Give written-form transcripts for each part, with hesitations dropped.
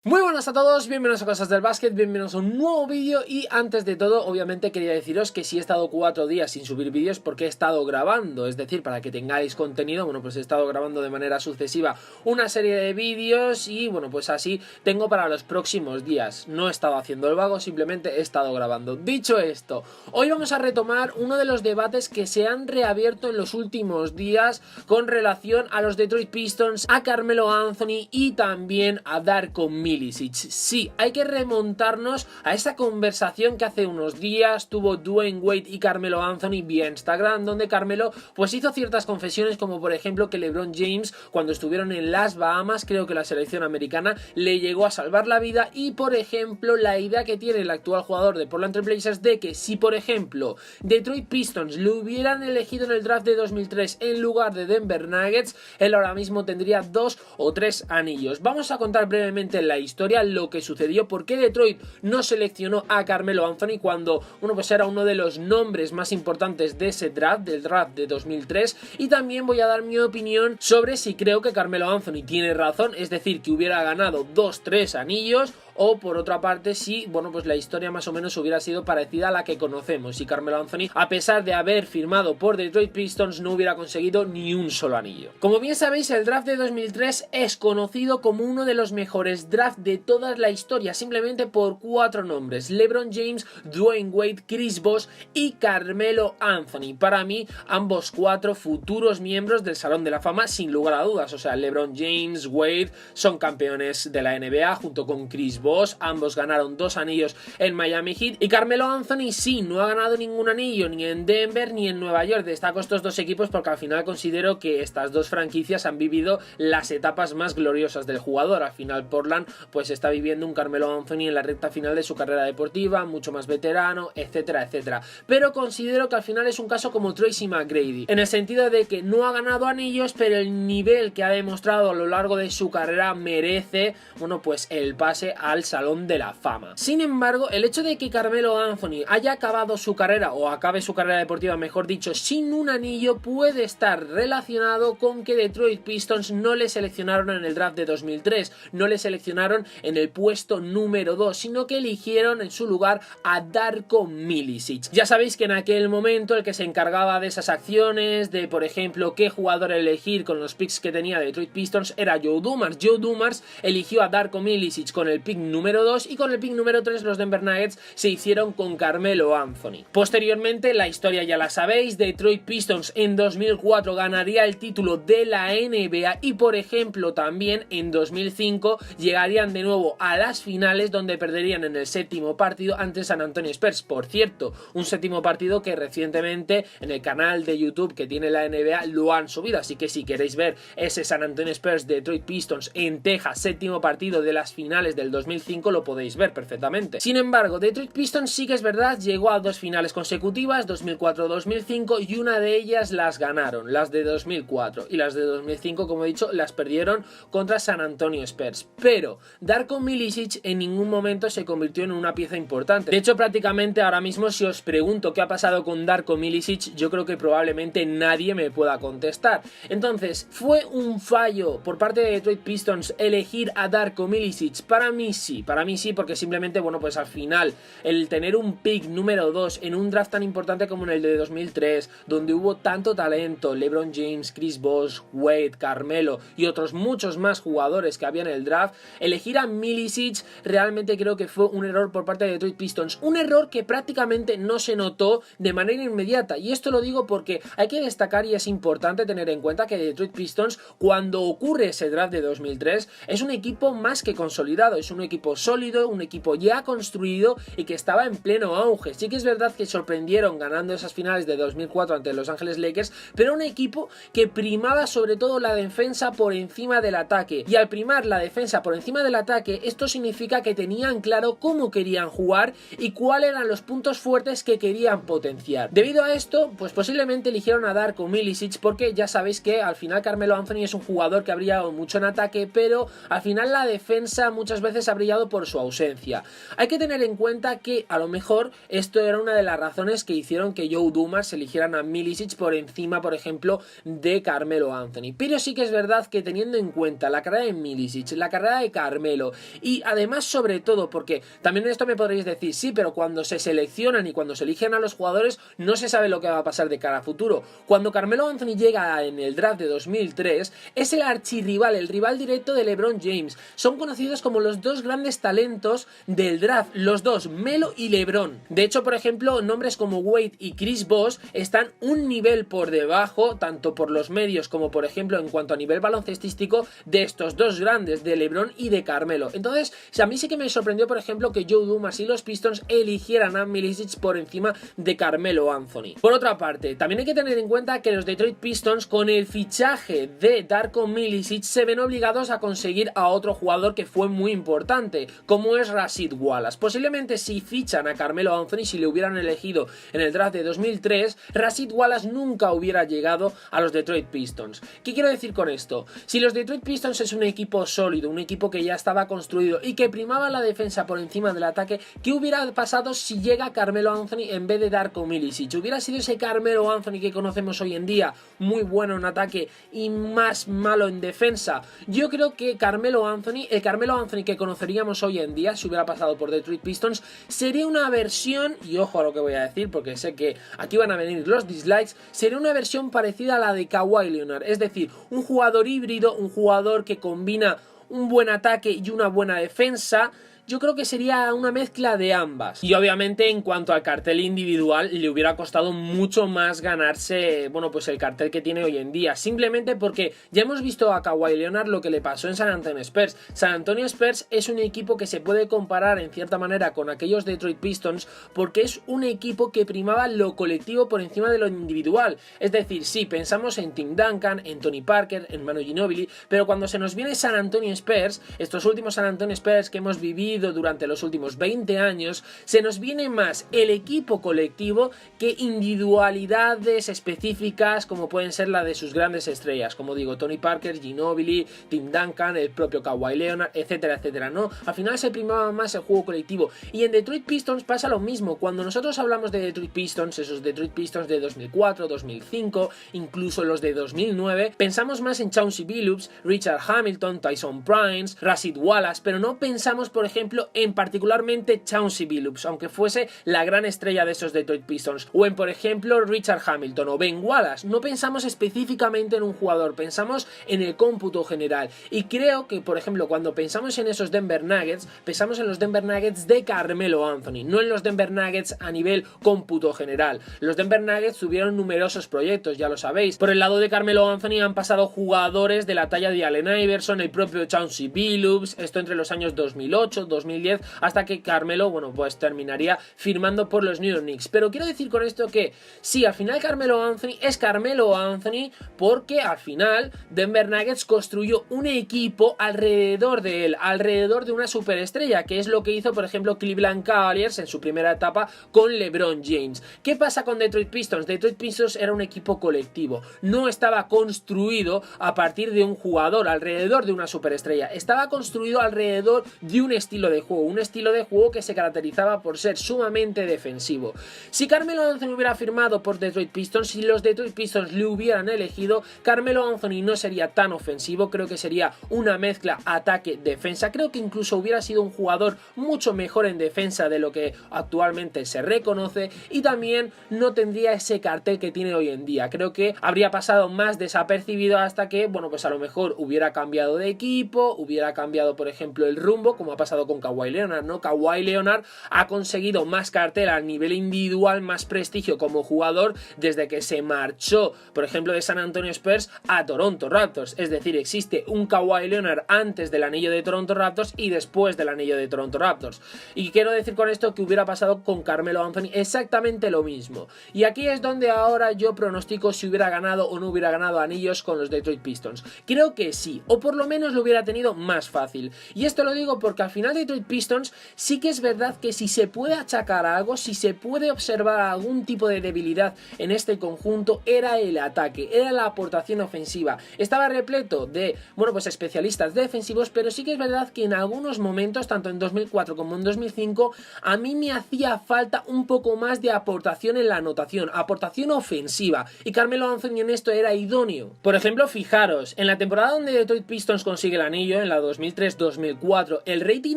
Muy buenas a todos, bienvenidos a Cosas del Básquet, bienvenidos a un nuevo vídeo. Y antes de todo, obviamente quería deciros que si he estado 4 días sin subir vídeos porque he estado grabando, es decir, para que tengáis contenido. Bueno, pues he estado grabando de manera sucesiva una serie de vídeos y bueno, pues así tengo para los próximos días. No he estado haciendo el vago, simplemente he estado grabando. Dicho esto, hoy vamos a retomar uno de los debates que se han reabierto en los últimos días con relación a los Detroit Pistons, a Carmelo Anthony y también a Darko Milicic. Sí, hay que remontarnos a esa conversación que hace unos días tuvo Dwyane Wade y Carmelo Anthony vía Instagram, donde Carmelo pues hizo ciertas confesiones, como por ejemplo que LeBron James, cuando estuvieron en las Bahamas, creo que la selección americana le llegó a salvar la vida. Y por ejemplo la idea que tiene el actual jugador de Portland Trail Blazers de que si por ejemplo Detroit Pistons lo hubieran elegido en el draft de 2003 en lugar de Denver Nuggets, él ahora mismo tendría 2 o 3 anillos. Vamos a contar brevemente la historia, lo que sucedió, por qué Detroit no seleccionó a Carmelo Anthony cuando pues era uno de los nombres más importantes de ese draft, del draft de 2003, y también voy a dar mi opinión sobre si creo que Carmelo Anthony tiene razón, es decir, que hubiera ganado 2-3 anillos, o por otra parte si, pues la historia más o menos hubiera sido parecida a la que conocemos y Carmelo Anthony, a pesar de haber firmado por Detroit Pistons, no hubiera conseguido ni un solo anillo. Como bien sabéis, el draft de 2003 es conocido como uno de los mejores drafts de toda la historia, simplemente por 4 nombres: LeBron James, Dwyane Wade, Chris Bosh y Carmelo Anthony. Para mí, ambos 4 futuros miembros del Salón de la Fama, sin lugar a dudas. O sea, LeBron James, Wade son campeones de la NBA junto con Chris Bosh. Ambos ganaron 2 anillos en Miami Heat, y Carmelo Anthony sí, no ha ganado ningún anillo ni en Denver ni en Nueva York. Destaco estos 2 equipos porque al final considero que estas 2 franquicias han vivido las etapas más gloriosas del jugador. Al final Portland pues está viviendo un Carmelo Anthony en la recta final de su carrera deportiva, mucho más veterano, etcétera, etcétera. Pero considero que al final es un caso como Tracy McGrady, en el sentido de que no ha ganado anillos, pero el nivel que ha demostrado a lo largo de su carrera merece, pues el pase al Salón de la Fama. Sin embargo, el hecho de que Carmelo Anthony haya acabado su carrera, o acabe su carrera deportiva, mejor dicho, sin un anillo, puede estar relacionado con que Detroit Pistons no le seleccionaron en el draft de 2003, no le seleccionaron en el puesto número 2, sino que eligieron en su lugar a Darko Milicic. Ya sabéis que en aquel momento el que se encargaba de esas acciones, de por ejemplo qué jugador elegir con los picks que tenía Detroit Pistons, era Joe Dumars. Joe Dumars eligió a Darko Milicic con el pick número 2, y con el pick número 3 los Denver Nuggets se hicieron con Carmelo Anthony. Posteriormente, la historia ya la sabéis, Detroit Pistons en 2004 ganaría el título de la NBA, y por ejemplo también en 2005 llegarían de nuevo a las finales, donde perderían en el 7º partido ante San Antonio Spurs. Por cierto, un 7º partido que recientemente en el canal de YouTube que tiene la NBA lo han subido, así que si queréis ver ese San Antonio Spurs Detroit Pistons en Texas, 7º partido de las finales del 2005, lo podéis ver perfectamente. Sin embargo, Detroit Pistons sí que es verdad, llegó a 2 finales consecutivas, 2004-2005, y una de ellas las ganaron, las de 2004, y las de 2005, como he dicho, las perdieron contra San Antonio Spurs. Pero Darko Milicic en ningún momento se convirtió en una pieza importante. De hecho, prácticamente ahora mismo, si os pregunto qué ha pasado con Darko Milicic, yo creo que probablemente nadie me pueda contestar. Entonces, ¿fue un fallo por parte de Detroit Pistons elegir a Darko Milicic? Para mí sí, porque simplemente, pues al final, el tener un pick número 2 en un draft tan importante como en el de 2003, donde hubo tanto talento, LeBron James, Chris Bosh, Wade, Carmelo y otros muchos más jugadores que había en el draft, elegir a Milicic realmente creo que fue un error por parte de Detroit Pistons, un error que prácticamente no se notó de manera inmediata. Y esto lo digo porque hay que destacar, y es importante tener en cuenta, que Detroit Pistons, cuando ocurre ese draft de 2003, es un equipo más que consolidado, es un equipo sólido, un equipo ya construido y que estaba en pleno auge. Sí que es verdad que sorprendieron ganando esas finales de 2004 ante Los Ángeles Lakers, pero un equipo que primaba sobre todo la defensa por encima del ataque, y al primar la defensa por encima del ataque, esto significa que tenían claro cómo querían jugar y cuáles eran los puntos fuertes que querían potenciar. Debido a esto, pues posiblemente eligieron a Darko Milicic, porque ya sabéis que al final Carmelo Anthony es un jugador que ha brillado mucho en ataque, pero al final la defensa muchas veces ha brillado por su ausencia. Hay que tener en cuenta que a lo mejor esto era una de las razones que hicieron que Joe Dumars eligieran a Milicic por encima, por ejemplo, de Carmelo Anthony. Pero sí que es verdad que, teniendo en cuenta la carrera de Milicic, la carrera de Carmelo Carmelo. Y además, sobre todo, porque también esto me podréis decir, sí, pero cuando se seleccionan y cuando se eligen a los jugadores no se sabe lo que va a pasar de cara a futuro. Cuando Carmelo Anthony llega en el draft de 2003 es el archirrival, el rival directo de LeBron James. Son conocidos como los dos grandes talentos del draft, los dos, Melo y LeBron. De hecho, por ejemplo, nombres como Wade y Chris Bosh están un nivel por debajo, tanto por los medios como por ejemplo en cuanto a nivel baloncestístico, de estos dos grandes, de LeBron y de Carmelo. Entonces, a mí sí que me sorprendió, por ejemplo, que Joe Dumas y los Pistons eligieran a Milicic por encima de Carmelo Anthony. Por otra parte, también hay que tener en cuenta que los Detroit Pistons, con el fichaje de Darko Milicic, se ven obligados a conseguir a otro jugador que fue muy importante, como es Rasheed Wallace. Posiblemente si fichan a Carmelo Anthony, si le hubieran elegido en el draft de 2003, Rasheed Wallace nunca hubiera llegado a los Detroit Pistons. ¿Qué quiero decir con esto? Si los Detroit Pistons es un equipo sólido, un equipo que ya estaba construido y que primaba la defensa por encima del ataque, ¿qué hubiera pasado si llega Carmelo Anthony en vez de Darko Milicic? ¿Hubiera sido ese Carmelo Anthony que conocemos hoy en día, muy bueno en ataque y más malo en defensa? Yo creo que el Carmelo Anthony que conoceríamos hoy en día, si hubiera pasado por Detroit Pistons, sería una versión, y ojo a lo que voy a decir porque sé que aquí van a venir los dislikes, sería una versión parecida a la de Kawhi Leonard, es decir, un jugador híbrido, un jugador que combina un buen ataque y una buena defensa. Yo creo que sería una mezcla de ambas. Y obviamente en cuanto al cartel individual le hubiera costado mucho más ganarse, bueno, pues el cartel que tiene hoy en día, simplemente porque ya hemos visto a Kawhi Leonard lo que le pasó en San Antonio Spurs. San Antonio Spurs es un equipo que se puede comparar en cierta manera con aquellos Detroit Pistons porque es un equipo que primaba lo colectivo por encima de lo individual. Es decir, sí, pensamos en Tim Duncan, en Tony Parker, en Manu Ginobili, pero cuando se nos viene San Antonio Spurs, estos últimos San Antonio Spurs que hemos vivido durante los últimos 20 años, se nos viene más el equipo colectivo que individualidades específicas como pueden ser la de sus grandes estrellas, como digo, Tony Parker, Ginobili, Tim Duncan, el propio Kawhi Leonard, etcétera, etcétera, ¿no? Al final se primaba más el juego colectivo y en Detroit Pistons pasa lo mismo. Cuando nosotros hablamos de Detroit Pistons, esos Detroit Pistons de 2004, 2005, incluso los de 2009, pensamos más en Chauncey Billups, Richard Hamilton, Tyson Prince, Rasheed Wallace, pero no pensamos, por ejemplo, en particularmente Chauncey Billups, aunque fuese la gran estrella de esos Detroit Pistons, o en, por ejemplo, Richard Hamilton o Ben Wallace. No pensamos específicamente en un jugador, pensamos en el cómputo general. Y creo que, por ejemplo, cuando pensamos en esos Denver Nuggets, pensamos en los Denver Nuggets de Carmelo Anthony, no en los Denver Nuggets a nivel cómputo general. Los Denver Nuggets tuvieron numerosos proyectos, ya lo sabéis. Por el lado de Carmelo Anthony han pasado jugadores de la talla de Allen Iverson, el propio Chauncey Billups, esto entre los años 2008, 2010, hasta que Carmelo, bueno, pues terminaría firmando por los New York Knicks. Pero quiero decir con esto que sí, al final Carmelo Anthony es Carmelo Anthony porque al final Denver Nuggets construyó un equipo alrededor de él, alrededor de una superestrella, que es lo que hizo, por ejemplo, Cleveland Cavaliers en su primera etapa con LeBron James. ¿Qué pasa con Detroit Pistons? Detroit Pistons era un equipo colectivo, no estaba construido a partir de un jugador, alrededor de una superestrella, estaba construido alrededor de un estilo de juego que se caracterizaba por ser sumamente defensivo. Si Carmelo Anthony hubiera firmado por Detroit Pistons, si los Detroit Pistons le hubieran elegido, Carmelo Anthony no sería tan ofensivo, creo que sería una mezcla ataque-defensa, creo que incluso hubiera sido un jugador mucho mejor en defensa de lo que actualmente se reconoce y también no tendría ese cartel que tiene hoy en día. Creo que habría pasado más desapercibido hasta que, bueno, pues a lo mejor hubiera cambiado de equipo, hubiera cambiado, por ejemplo, el rumbo, como ha pasado con Kawhi Leonard, ¿no? Kawhi Leonard ha conseguido más cartel a nivel individual, más prestigio como jugador desde que se marchó, por ejemplo, de San Antonio Spurs a Toronto Raptors. Es decir, existe un Kawhi Leonard antes del anillo de Toronto Raptors y después del anillo de Toronto Raptors. Y quiero decir con esto que hubiera pasado con Carmelo Anthony exactamente lo mismo. Y aquí es donde ahora yo pronostico si hubiera ganado o no hubiera ganado anillos con los Detroit Pistons. Creo que sí, o por lo menos lo hubiera tenido más fácil. Y esto lo digo porque al final Detroit Pistons, sí que es verdad que si se puede achacar a algo, si se puede observar algún tipo de debilidad en este conjunto, era el ataque, era la aportación ofensiva. Estaba repleto de, bueno, pues especialistas defensivos, pero sí que es verdad que en algunos momentos, tanto en 2004 como en 2005, a mí me hacía falta un poco más de aportación en la anotación, aportación ofensiva, y Carmelo Anthony en esto era idóneo. Por ejemplo, fijaros, en la temporada donde Detroit Pistons consigue el anillo, en la 2003-2004, el rating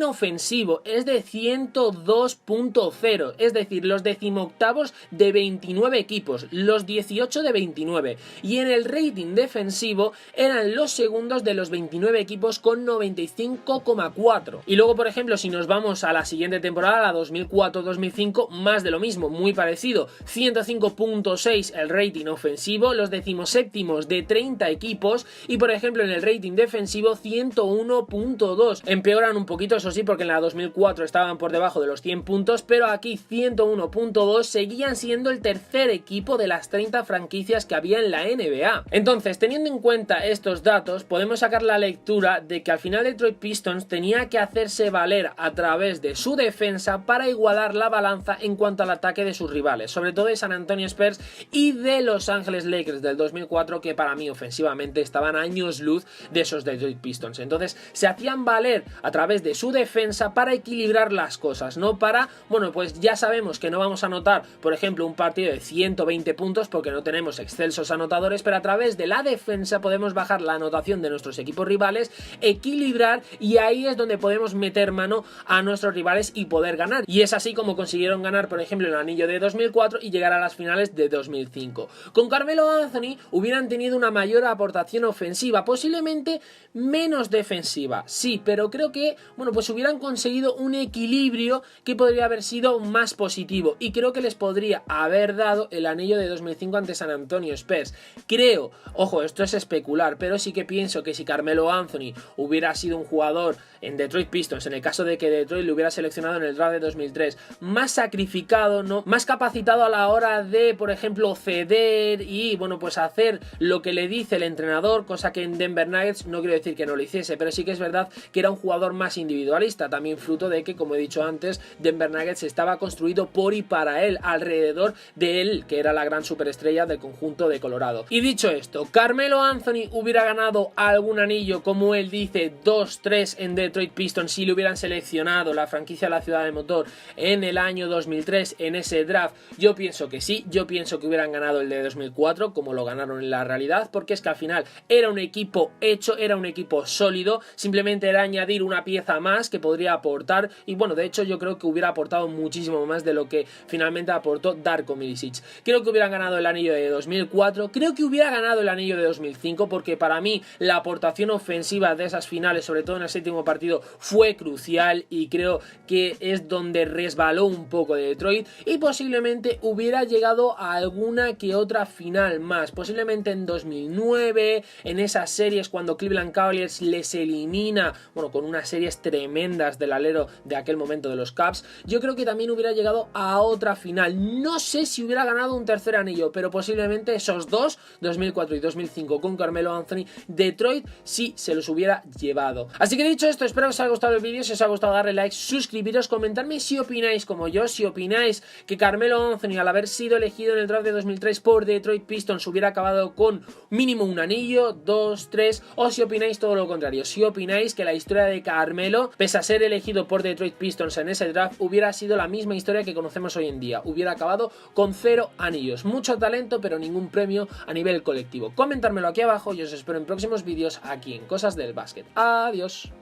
ofensivo es de 102.0, es decir, los decimoctavos de 29 equipos, los 18 de 29, y en el rating defensivo eran los segundos de los 29 equipos con 95,4. Y luego, por ejemplo, si nos vamos a la siguiente temporada, la 2004-2005, más de lo mismo, muy parecido, 105.6 el rating ofensivo, los decimoséptimos de 30 equipos, y por ejemplo en el rating defensivo 101.2. Empeoran un poquito, eso sí, porque en la 2004 estaban por debajo de los 100 puntos, pero aquí 101.2, seguían siendo el tercer equipo de las 30 franquicias que había en la NBA. Entonces, teniendo en cuenta estos datos, podemos sacar la lectura de que al final Detroit Pistons tenía que hacerse valer a través de su defensa para igualar la balanza en cuanto al ataque de sus rivales, sobre todo de San Antonio Spurs y de Los Ángeles Lakers del 2004, que para mí ofensivamente estaban a años luz de esos Detroit Pistons. Entonces se hacían valer a través de su defensa para equilibrar las cosas, no para, bueno, pues ya sabemos que no vamos a anotar, por ejemplo, un partido de 120 puntos porque no tenemos excelsos anotadores, pero a través de la defensa podemos bajar la anotación de nuestros equipos rivales, equilibrar, y ahí es donde podemos meter mano a nuestros rivales y poder ganar. Y es así como consiguieron ganar, por ejemplo, el anillo de 2004 y llegar a las finales de 2005. Con Carmelo Anthony hubieran tenido una mayor aportación ofensiva, posiblemente menos defensiva, sí, pero creo que, bueno, pues hubieran conseguido un equilibrio que podría haber sido más positivo, y creo que les podría haber dado el anillo de 2005 ante San Antonio Spurs. Creo, ojo, esto es especular, pero sí que pienso que si Carmelo Anthony hubiera sido un jugador en Detroit Pistons, en el caso de que Detroit lo hubiera seleccionado en el draft de 2003, más sacrificado, ¿no?, más capacitado a la hora de, por ejemplo, ceder y, bueno, pues hacer lo que le dice el entrenador, cosa que en Denver Nuggets no quiero decir que no lo hiciese, pero sí que es verdad que era un jugador más individualista, también fruto de que, como he dicho antes, Denver Nuggets estaba construido por y para él, alrededor de él, que era la gran superestrella del conjunto de Colorado. Y dicho esto, Carmelo Anthony hubiera ganado algún anillo, como él dice, 2-3 en Detroit Pistons si le hubieran seleccionado la franquicia de la Ciudad del Motor en el año 2003 en ese draft. Yo pienso que sí, yo pienso que hubieran ganado el de 2004 como lo ganaron en la realidad, porque es que al final era un equipo hecho, era un equipo sólido, simplemente era añadir una pieza más que podría aportar, y bueno, de hecho yo creo que hubiera aportado muchísimo más de lo que finalmente aportó Darko Milicic. Creo que hubieran ganado el anillo de 2004, creo que hubiera ganado el anillo de 2005, porque para mí la aportación ofensiva de esas finales, sobre todo en el séptimo partido, fue crucial, y creo que es donde resbaló un poco de Detroit, y posiblemente hubiera llegado a alguna que otra final más, posiblemente en 2009, en esas series cuando Cleveland Cavaliers les elimina, bueno, con unas series tremendas del alero de aquel momento de los Cavs. Yo creo que también hubiera llegado a otra final, no sé si hubiera ganado un tercer anillo, pero posiblemente esos dos, 2004 y 2005 con Carmelo Anthony, Detroit sí se los hubiera llevado. Así que dicho esto, espero que os haya gustado el vídeo. Si os ha gustado, darle like, suscribiros, comentarme si opináis como yo, si opináis que Carmelo Anthony, al haber sido elegido en el draft de 2003 por Detroit Pistons, hubiera acabado con mínimo un anillo, 2, 3, o si opináis todo lo contrario, si opináis que la historia de Carmelo, pese a ser elegido por Detroit Pistons en ese draft, hubiera sido la misma historia que conocemos hoy en día, hubiera acabado con 0 anillos, mucho talento pero ningún premio a nivel colectivo. Comentármelo aquí abajo y os espero en próximos vídeos aquí en Cosas del Básquet. Adiós.